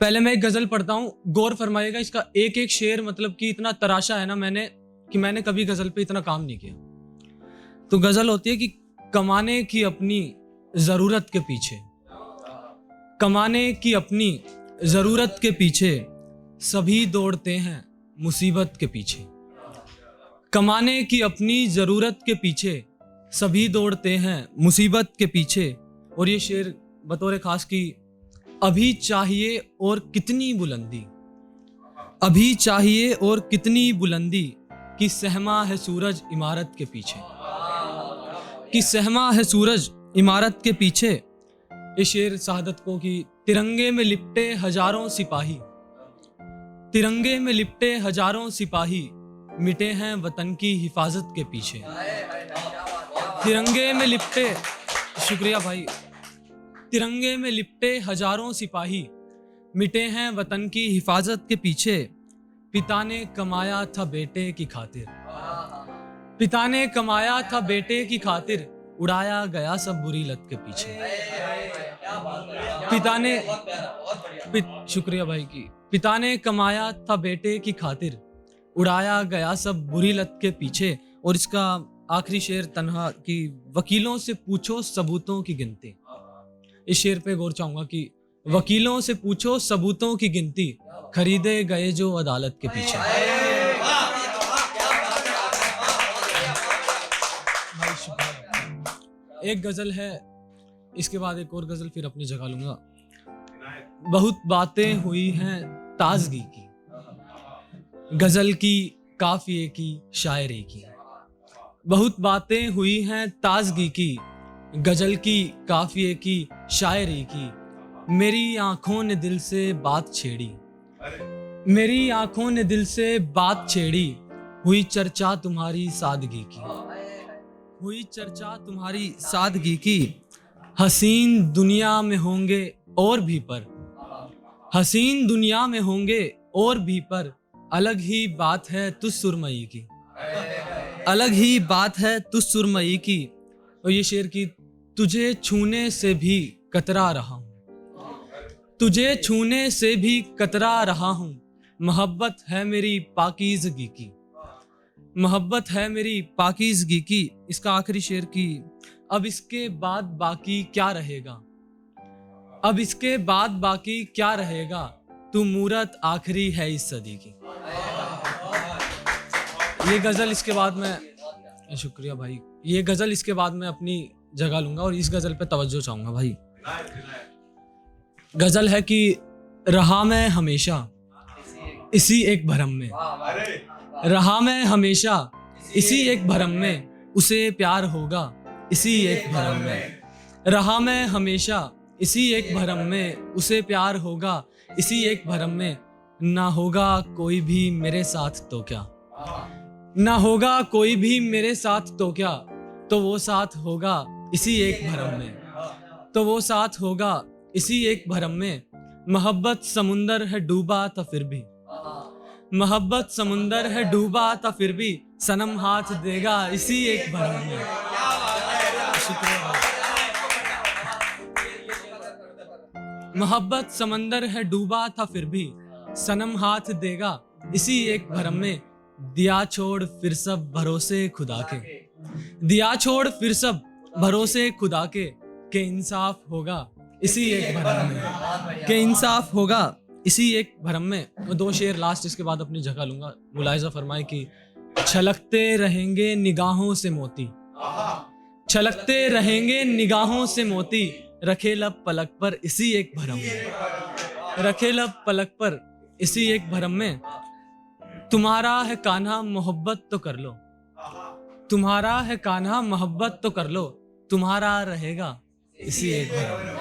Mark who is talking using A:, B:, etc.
A: पहले मैं एक गजल पढ़ता हूँ, गौर फरमाइएगा। इसका एक एक शेर मतलब कि इतना तराशा है ना मैंने कभी गजल पे इतना काम नहीं किया। तो गजल होती है कि कमाने की अपनी जरूरत के पीछे, कमाने की अपनी जरूरत के पीछे सभी दौड़ते हैं मुसीबत के पीछे। कमाने की अपनी जरूरत के पीछे सभी दौड़ते हैं मुसीबत के पीछे। और ये शेर बतौर खास की, अभी चाहिए और कितनी बुलंदी, अभी चाहिए और कितनी बुलंदी कि सहमा है सूरज इमारत के पीछे, कि सहमा है सूरज इमारत के पीछे। ये शेर शहादत को कि तिरंगे में लिपटे हजारों सिपाही, तिरंगे में लिपटे हजारों सिपाही मिटे हैं वतन की हिफाजत के पीछे। तिरंगे में लिपटे, शुक्रिया भाई, तिरंगे में लिपटे हजारों सिपाही मिटे हैं वतन की हिफाजत के पीछे। पिता ने कमाया था बेटे की खातिर, पिता ने कमाया था बेटे की खातिर उड़ाया गया सब बुरी लत के पीछे। पिता ने शुक्रिया भाई की, पिता ने कमाया था बेटे की खातिर उड़ाया गया सब बुरी लत के पीछे। और इसका आखिरी शेर तन्हा की, वकीलों से पूछो सबूतों की गिनती। इस शेर पे गौर चाहूंगा कि वकीलों से पूछो सबूतों की गिनती खरीदे गए जो अदालत के पीछे। एक गजल है, इसके बाद एक और गजल फिर अपनी जगह लूंगा। बहुत बातें हुई हैं ताजगी की, गजल की काफिए की शायरी की। बहुत बातें हुई हैं ताजगी की, गजल की काफिए की शायरी की। मेरी आंखों ने दिल से बात छेड़ी, मेरी आंखों ने दिल से बात छेड़ी। हुई चर्चा तुम्हारी सादगी की, हुई चर्चा तुम्हारी सादगी की। हसीन दुनिया में होंगे और भी पर, हसीन दुनिया में होंगे और भी पर अलग ही बात है तुझ सुरमई की, अलग ही बात है तुझ सुरमई की। और ये शेर की, तुझे छूने से भी कतरा रहा हूँ, तुझे छूने से भी कतरा रहा हूँ। मोहब्बत है मेरी पाकीज़गी की, मोहब्बत है मेरी पाकीज़गी की। इसका आखिरी शेर की, अब इसके बाद बाकी क्या रहेगा, अब इसके बाद बाकी क्या रहेगा। तू मूरत आखिरी है इस सदी की। ये गजल इसके बाद मैं, शुक्रिया भाई, ये गजल इसके बाद मैं अपनी जगह लूंगा और इस गजल पे तवज्जो चाहूंगा भाई। गजल है कि रहा मैं हमेशा इसी एक भरम में, रहा मैं हमेशा इसी एक भरम में, उसे प्यार होगा इसी एक भरम में। रहा मैं हमेशा इसी एक भरम में, उसे प्यार होगा इसी एक भरम में। ना होगा कोई भी मेरे साथ तो क्या, ना होगा कोई भी मेरे साथ तो क्या, तो वो साथ होगा इसी एक भरम में, तो वो साथ होगा इसी एक भरम में। मोहब्बत समुंदर है डूबा था फिर भी, मोहब्बत समुंदर है डूबा था फिर भी, सनम हाथ देगा इसी एक भरम में। मोहब्बत समंदर है डूबा था फिर भी, सनम हाथ देगा इसी एक भरम में। दिया छोड़ फिर सब भरोसे खुदा के, दिया छोड़ फिर सब भरोसे खुदा के इंसाफ होगा इसी एक भरम में, के इंसाफ होगा इसी एक भरम में। वो दो शेर लास्ट, इसके बाद अपनी जगह लूंगा। मुलाहिजा फरमाए कि छलकते रहेंगे निगाहों से मोती, छलकते रहेंगे निगाहों से मोती, रखे लब पलक पर इसी एक भरम में, रखे लब पलक पर इसी एक भरम में। तुम्हारा है कान्हा मोहब्बत तो कर लो, तुम्हारा है कान्हा मोहब्बत तो कर लो, तुम्हारा रहेगा इसी एक भरम में।